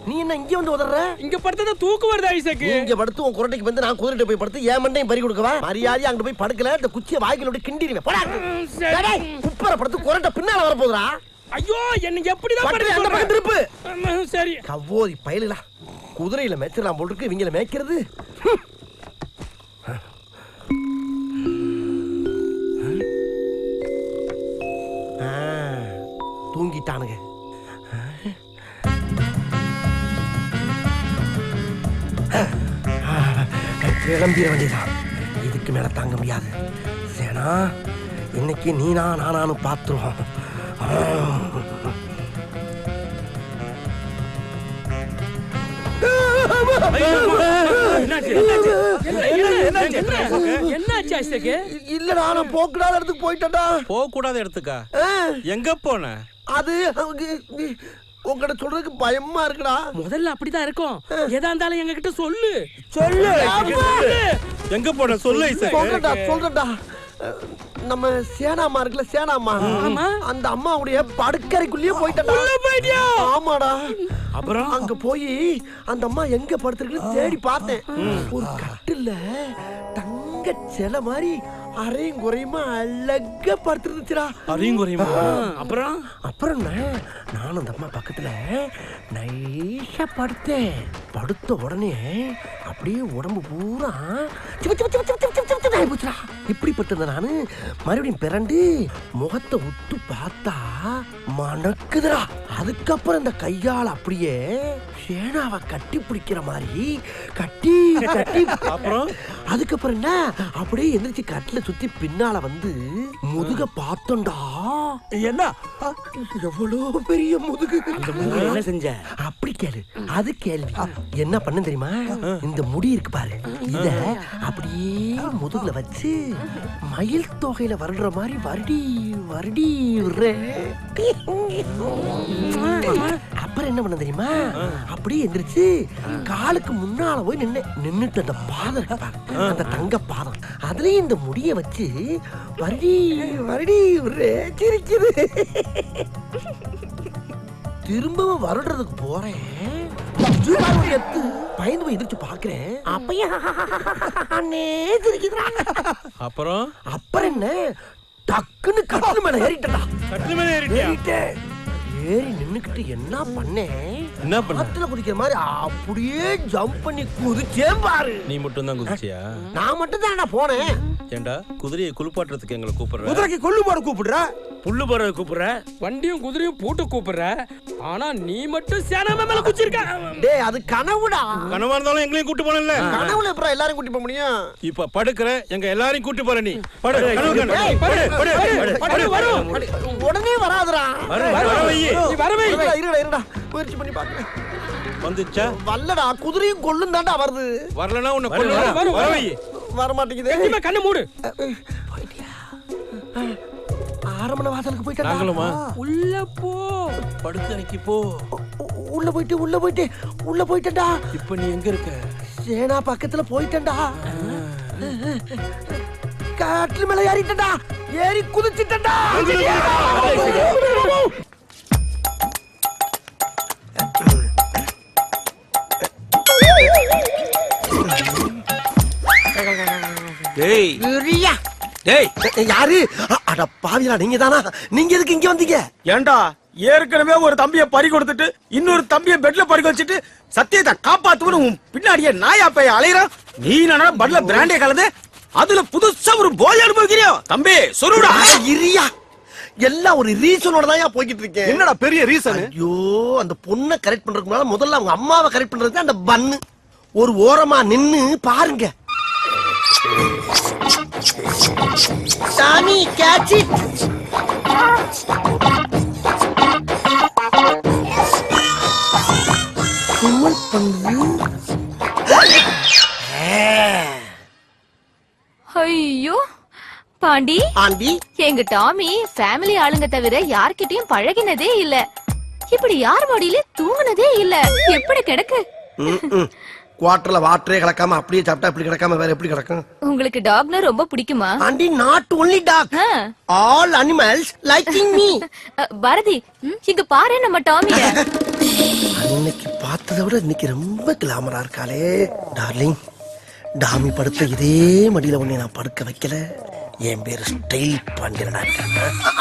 நீ என்ன இங்க வந்து உதற? இங்க படுத்தா தூக்கு வருது ஐசக். இங்க படுத்து உன் குரட்டைக்கு வந்து நான் குதிரைட்ட போய் படுத்து ஏன் மண்டையும் பறி கொடுக்கவா? மரியாதை அங்க போய் படுக்கல இந்த குச்சியை வாய்க்குள்ள விட்டு கிண்டிடுவேன். போடா. டேய் குப்பர படுத்து குரட்டை பின்னால வர போகுதுடா. ஐயோ என்ன எப்படிதான் படுத்து அந்த பக்கம் திருப்பு. சரி. கவ்வோதி பயலுடா. குதிரையில மேய்ச்சலாம் போல் இருக்கு இவங்கள மேய்க்கிறது. தூங்கிட்டானுங்க. கிளம்பிட வேண்டியதான். இதுக்கு மேல தாங்க முடியாது. சேனா இன்னைக்கு நீனா நானானு பாத்துருவோம். இல்லடா நான் போக்கூடாத இடத்துக்கு போயிட்டேன்டா. போகக்கூடாத இடத்துக்கா? எங்க போன? அது உங்ககிட்ட சொல்றதுக்கு பயமா இருக்குடா. முதல்ல அப்படிதான் இருக்கும். எதா இருந்தாலும் எங்க கிட்ட சொல்லு. சொல்லு. எங்க போன சொல்லு. சொல்றேன்டா. நம்ம சேனாமா இருக்குல்ல, சேனாமா அந்த அம்மாவுடைய படுக்கறைக்குள்ளேயே போயிட்டா. ஆமாடா. அப்புறம் அங்க போய் அந்த அம்மா எங்க படுத்திருக்குன்னு தேடி பார்த்தேன். ஒரு கட்டில்ல தங்க செல மாதிரி அரையும் குறையுமா அழகா படுத்துருந்துச்சுடா. அரையும் குறையுமா? அப்புறம் அப்புறம் நானும் அந்த அம்மா பக்கத்துல நைஸா படுத்தேன். படுத்த உடனே அப்படியே உடம்பு பூரா இப்படிப்பட்ட நானு மறுபடியும் பிறண்டு முகத்தை உத்து பார்த்தா மணக்குதுடா. அதுக்கப்புறம் இந்த கையால அப்படியே சேனாவை கட்டி பிடிக்கிற மாதிரி கட்டி கட்டி அப்புறம் அதுக்கப்புறம் என்ன அப்படியே எந்திரிச்சு கட்டில சுத்தி பின்னால வந்து முதுக பார்த்தோம்டா. என்ன எவ்வளவு பெரிய முதுகு. என்ன செஞ்ச? அப்படி கேளு. அது கேள்வி. என்ன பண்ண தெரியுமா? இந்த முடி இருக்கு பாரு, இத அப்படியே முதுகுல வச்சு மயில் தொகையில வருடுற மாதிரி வருடி வருடி அப்புறம் என்ன பண்ண தெரியுமா? அப்படியே எந்திரிச்சு காலுக்கு முன்னால போய் நின்னுட்டு அந்த பாதம் இருக்கு பாரு, அந்த தங்க பாதம், அதுலயும் இந்த முடிய வச்சு வருடி வருடி சிரிக்குது. திரும்பவும் வருடுறதுக்கு போறேன். பயந்து போய் எதிர்த்து பாக்குறேன். அப்புறம் அப்புறம் என்ன டக்குன்னு கட்டில் மேல ஏறிட்டா. கட்டில் மேல ஏறிட்டேன். ஏறி நின்னுக்கிட்டு என்ன பண்ணேன்? என்ன பண்ண? ஆத்துல குதிக்கிற மாதிரி அப்படியே ஜம்ப் பண்ணி குதிச்சேன் பாரு. நீ மட்டும் தான் குதிச்சியா? நான் மட்டும் தான் போனேன். ஏண்டா குதிரையை குளிப்பாட்டுறதுக்கு எங்களை கூப்பிடுற? குதிரைக்கு கொள்ளு போற கூப்பிடுற, புல்லு போற கூப்பிடுற, வண்டியும் குதிரையும் பூட்டு கூப்பிடுற. ஆனா நீ மட்டும் சேனாமா மேல குச்சிருக்க. டேய் அது கனவுடா. கனவா இருந்தாலும் எங்களையும் கூட்டி போனல. கனவுல எப்பறம் எல்லாரையும் கூட்டி போக முடியும்? இப்ப படுக்கற எங்க எல்லாரையும் கூட்டி போற நீ. படு கனவு வரும். உடனே வராதுடா. நீ வரவே இருடா முயற்சி பண்ணி பாக்குறேன். வந்துச்சா? வல்லடா, குதிரையும் கொல்லும் தான்டா வருது. வரலனா உன்னை கொல்லுறேன். வரவை. வர மாட்டேங்குது. கண்டிப்பா கண்ணு மூடு. போய்டியா? ஆரமண வாசலுக்கு போய்டா. நாங்களுமா? உள்ள போ. படுக்கறைக்கு போ. உள்ள போய்ட்டடா. இப்போ நீ எங்க இருக்க? சேனா பக்கத்துல போய்ட்டடா. காட்டுல மேல ஏறிட்டடா. ஏறி குதிச்சிட்டடா. டேய் ரியா. டேய் யாரு? அட பாவியா நீங்க தானா? நீங்க எதுக்கு இங்க வந்தீங்க? ஏண்டா ஏற்கனவே ஒரு தம்பியை பறி கொடுத்துட்டு இன்னொரு தம்பியை பெட்ல பறி வச்சுட்டு சத்தியத்தை காப்பாத்துவனு பின்னாடியே நாயா பைய அலையறான். நீ நானா பட்ல பிராண்டே கலந்து அதுல புதுசா ஒரு போய் அனுபவிக்கிறியோ? தம்பி சொல்லுடா. இரியா, எல்லாம் ஒரு ரீசனோட தான் போய்கிட்டு இருக்கேன். என்னடா பெரிய ரீசன்? ஐயோ அந்த பொண்ணை கரெக்ட் பண்றதுக்கு முன்னால முதல்ல அவங்க அம்மாவை கரெக்ட் பண்றது அந்த பன்னு. ஒரு ஓரமா நின்னு பாருங்க. சாமி கேட்ச் இட். குமல் பண்ணு. ஐயோ பாண்டி ஆண்டி, எங்க டாமி ஃபேமிலி ஆளுங்க தவிர யார்கிட்டயும் பழகினதே இல்ல. இப்படி யார் மடியில தூங்குனதே இல்ல. எப்படி கிடக்கு? குவாட்டர்ல வாட்டரே கலக்காம அப்படியே சாப்பிட்டா இப்படி கிடக்காம வேற எப்படி கிடக்கும்? உங்களுக்கு டாக்னா ரொம்ப பிடிக்குமா? Aunty, not only dog, all animals liking me. Bharathi இங்க பாரு நம்ம டாமிய. அன்னைக்கு பார்த்ததை விட இன்னைக்கு ரொம்ப கிளாமரா இருக்காளே. டார்லிங், டாமி படுத்த இதே மடியில உன்னை நான் படுக்க வைக்கல. என் பேரு ஸ்டைல் பாண்டியனா.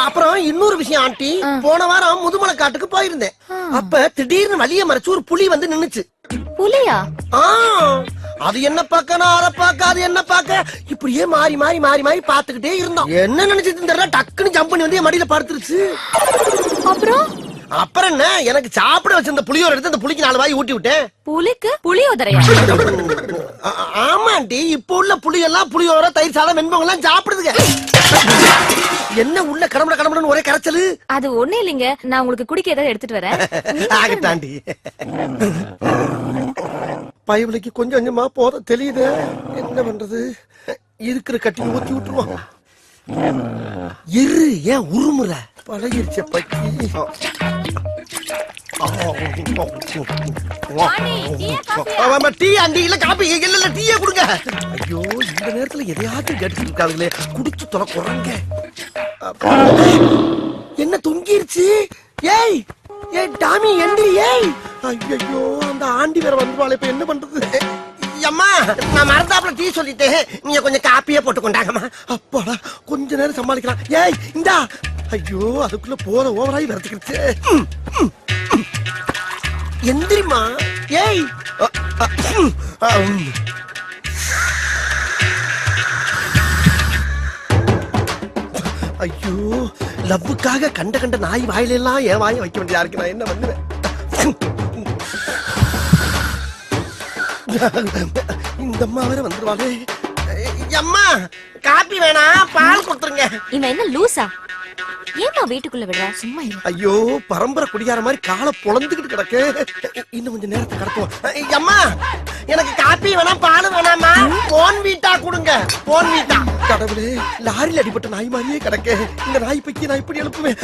அப்புறம் இன்னொரு விஷயம் ஆண்டி, போன வாரம் முதுமலை காட்டுக்கு போயிருந்தேன். அப்ப திடீர்னு வழிய மறைச்சு ஒரு புலி வந்து நின்னுச்சு. புலியா? அது என்ன பார்க்க, நான் அதை பார்க்க, அது என்ன பார்க்க, இப்படியே மாறி மாறி மாறி மாறி பாத்துக்கிட்டே இருந்தோம். என்ன நினைச்சிட்டு தெரியல, டக்குன்னு ஜம்ப் பண்ணி வந்து என் மடியில படுத்துருச்சு. அப்புறம் என்ன, எனக்கு சாப்பிட வச்சிருந்த புளியோர எடுத்து அந்த புலிக்கு 4 வாய் ஊட்டி விட்டேன். புலிக்கு புளியோதரையா? ஆமா ஆண்டி, இப்ப உள்ள புளி எல்லாம் புளியோர, தயிர் சாதம், வெண்பொங்கல் எல்லாம் சாப்பிடுதுங்க. என்ன உள்ள கடம்பட கடம்படன்னு ஒரே கரைச்சலு? அது ஒண்ணு இல்லைங்க, நான் உங்களுக்கு குடிக்க ஏதாவது எடுத்துட்டு வரேன். ஆகட்டாண்டி. பயவலிக்கு கொஞ்சம் கொஞ்சமா போத தெரியுது. என்ன பண்றது, இருக்கிற கட்டி ஊத்தி விட்டுருவோம். இரு, ஏன் உருமுற? பழகிருச்ச பக்கி. டீ ஆண்டி, இல்ல காப்பி இல்ல, டீயே கொடுங்க. ஐயோ, இந்த நேரத்துல எதையாச்சும் கேட்டுட்டு இருக்காங்களே, குடிச்சு தொலை குறங்க. என்ன தொங்கிருச்சு? ஏய் ஏய் டாமி, எந்திரி. ஏய், ஐயோ, அந்த ஆண்டி வேற வந்துருவாளே, இப்ப என்ன பண்றது? அம்மா, நான் மறந்தாப்புல டீ சொல்லிட்டேன், நீங்க கொஞ்சம் காப்பியே போட்டு கொண்டாங்கம்மா. அப்பாடா, கொஞ்ச நேரம் சமாளிக்கலாம். ஏய், இந்தா. ஐயோ, அதுக்குள்ள போற ஓவராய் வரதுக்கிடுச்சு. எந்திரிமா. ஏய், ஐயோ, லவ்வுக்காக கண்ட கண்ட நாய் வாயில எல்லாம் என் வாயை வைக்க வேண்டியதா இருக்கு. நான் என்ன பண்ணுவேன்? இந்த அம்மா வேற வந்துருவாளே. அம்மா, காப்பி வேணா, பால் கொடுத்துருங்க. இவன் என்ன லூசா? ஏமா வீட்டுக்குள்ள விடுற? சும்மா இரு. ஐயோ, பரம்பரை குடியார மாதிரி காலை பொளந்துக்கிட்டு கிடக்கு. இன்னும் கொஞ்சம் நேரத்தை கடத்துவோம். அம்மா, எனக்கு காப்பி வேணா, பால் வேணாமா, போன் வீட்டா கொடுங்க. போன் வீட்டா. கடவுளே, லாரியில் அடிபட்ட நாய் மாதிரியே கிடக்கு. இந்த நாய் பைக்கி நான் இப்படி எழுப்புவேன்.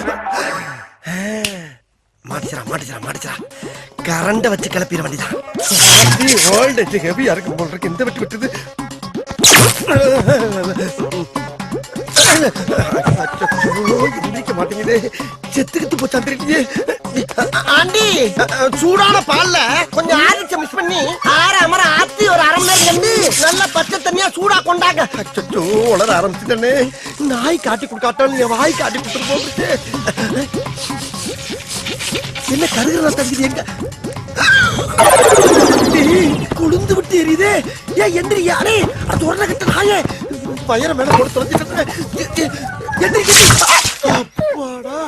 மாட்டிச்சா கரண்ட வச்சு கிளப்பிட வேண்டியதான். ஹெவியா இருக்கு போல் இருக்கு. இந்த வெட்டி விட்டுது. மாட்டேங்குது, செத்துக்கிட்டு போச்சா தெரியலையே. ஆண்டி, சூடான பால்ல கொஞ்சம் ஆரிச்ச மிஸ் பண்ணி ஆற ஆத்தி ஒரு அரை மணி நேரம் நல்ல பச்சை தண்ணியா சூடா கொண்டாங்க. அச்சோ, உளர ஆரம்பிச்சுட்டே. நாய் காட்டி கொடுக்காட்டாலும் என் வாய் காட்டி கொடுத்துட்டு போட்டு. என்ன கருகிறதா தகுதி? எங்க கொழுந்து விட்டு எரியுதே. ஏன் எந்திரியா? அடே, அது ஒரு கட்ட நாயே பயிர மேல போட்டு தொலைஞ்சிட்டு. அப்பாடா.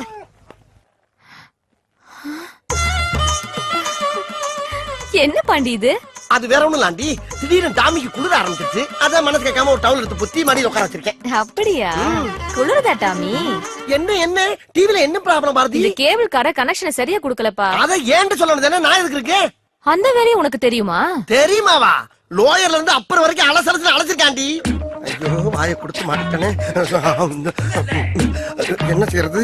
என்ன பாண்டி இது? அது வேற ஒண்ணும் இல்ல ஆண்டி, திடீர்னு டாமிக்கு குளிர ஆரம்பிச்சிருச்சு. அதான் மனசு கேட்காம ஒரு டவுல் எடுத்து புத்தி மாடி உட்கார வச்சிருக்கேன். அப்படியா? குளிருதா டாமி? என்ன டிவில என்ன ப்ராப்ளம் பாரதி? இந்த கேபிள் கார கனெக்ஷனை சரியா குடுக்கலப்பா. அத ஏன்ட்டு சொல்லணும் தானே, நான் எதுக்கு இருக்கேன்? அந்த வேலையை உனக்கு தெரியுமா? தெரியுமாவா? லோயர்ல இருந்து அப்பர் வரைக்கும் அலசலத்துல அழைச்சிருக்காண்டி. ஐயோ, வாயை கொடுத்து மாட்டேனே. என்ன செய்யறது?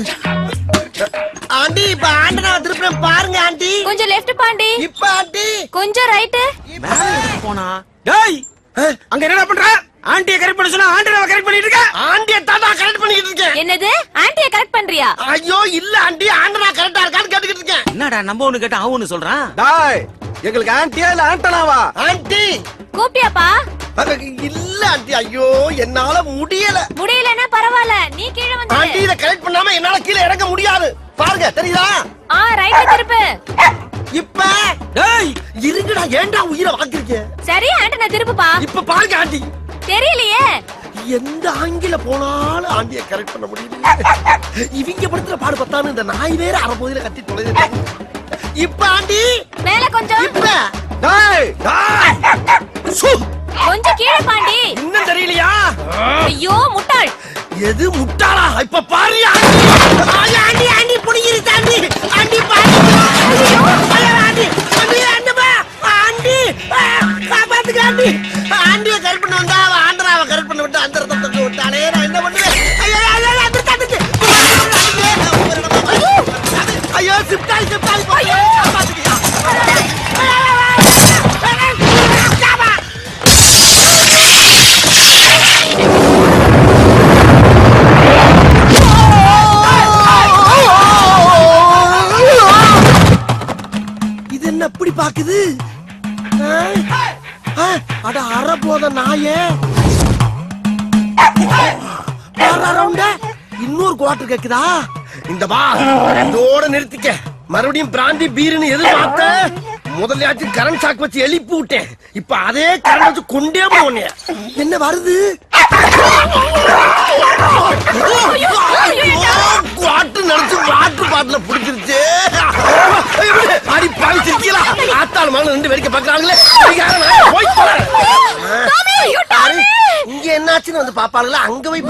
ஆண்டி, இப்ப ஆண்டனா திருப்பி பாருங்க ஆண்டி. கொஞ்சம் லெஃப்ட் பாண்டி. இப்ப ஆண்டி கொஞ்சம் ரைட். போனா டேய், அங்க என்னடா பண்ற? ஆண்டியை கரெக்ட் பண்ண சொன்னா ஆண்டனாவை கரெக்ட் பண்ணிட்டு இருக்க. ஆண்டியை தாத்தா கரெக்ட் பண்ணிட்டு இருக்கேன். என்னது? ஆண்டியை கரெக்ட் பண்றியா? ஐயோ இல்ல ஆண்டி, ஆண்டனா கரெக்டா இருக்கான்னு கேட்டுக்கிட்டு இருக்கேன். என்னடா நம்ம ஒண்ணு கேட்டா அவனு சொல்றான். டாய், எங்களுக்கு ஆண்டியா இல்ல ஆண்டனாவா? ஆண்டி கூப்பிட்டியாப்பா? இல்ல ஆண்டி, ஐயோ என்னால முடியலன்னா பரவாயில்ல, நீ கீழே வந்து. ஆண்டி, இத கரெக்ட் பண்ணாம என்னால கீழே இறங்க முடியாது. பாருங்க, தெரியுதா? ரைட் திருப்பு. இப்ப டேய், இருங்கடா, ஏன்டா உயிரை வாங்குறீங்க? சரி, ஆண்டனா திருப்புப்பா. இப்ப பாருங்க ஆண்டி. தெரியலையே. எந்த ஆங்கில போனாலும் ஆண்டியை கரெக்ட் பண்ண முடியல. இவங்க படுத்துற பாடு பத்தாம இந்த நாய் வேற அரைபோதில கத்தி தொலைது. இப்ப ஆண்டி மேல கொஞ்சம். இப்ப டேய், கொஞ்சம் கீழே பாண்டி. இன்னும் தெரியலையா? ஐயோ முட்டாள். எது முட்டாளா? இப்ப பாரு ஆண்டி. ஆண்டி புடிங்கிருச்சு ஆண்டி. ஆண்டி பாரு. ஆண்டி ஆண்டி காப்பாத்துக்க ஆண்டி. ஆண்டியை கரெக்ட் பண்ண வந்தா அவ ஆண்டராவை கரெக்ட் பண்ண விட்டு அந்த ரத்தத்தை விட்டாலே நான் என்ன பண்ணுவேன்? ஐயோ, சிப்டாய் காப்பாத்துக்கியா? என்ன இப்படி பாக்குது அட அற போத நாயே இன்னொரு குவார்டர் கேக்குதா இந்த வா இதோட நிறுத்திக்க மறுபடியும் பிராந்தி பீருன்னு எதிர்பார்த்த முதலையாச்சும் கரண்ட் ஷாக் வச்சு எழுப்பி விட்டேன் இப்ப அதே கரண்ட் வச்சு கொண்டே போனேன் என்ன வருது குவார்டர் நினைச்சு வாட்டர் பாட்டில புடிச்சிருச்சு அடி பாவி சிரிக்கலாம் ஆத்தாள் மகன் ரெண்டு வேடிக்கை பாக்குறாங்களே இங்க என்னாச்சுன்னு வந்து பாப்பாங்களா அங்க போய்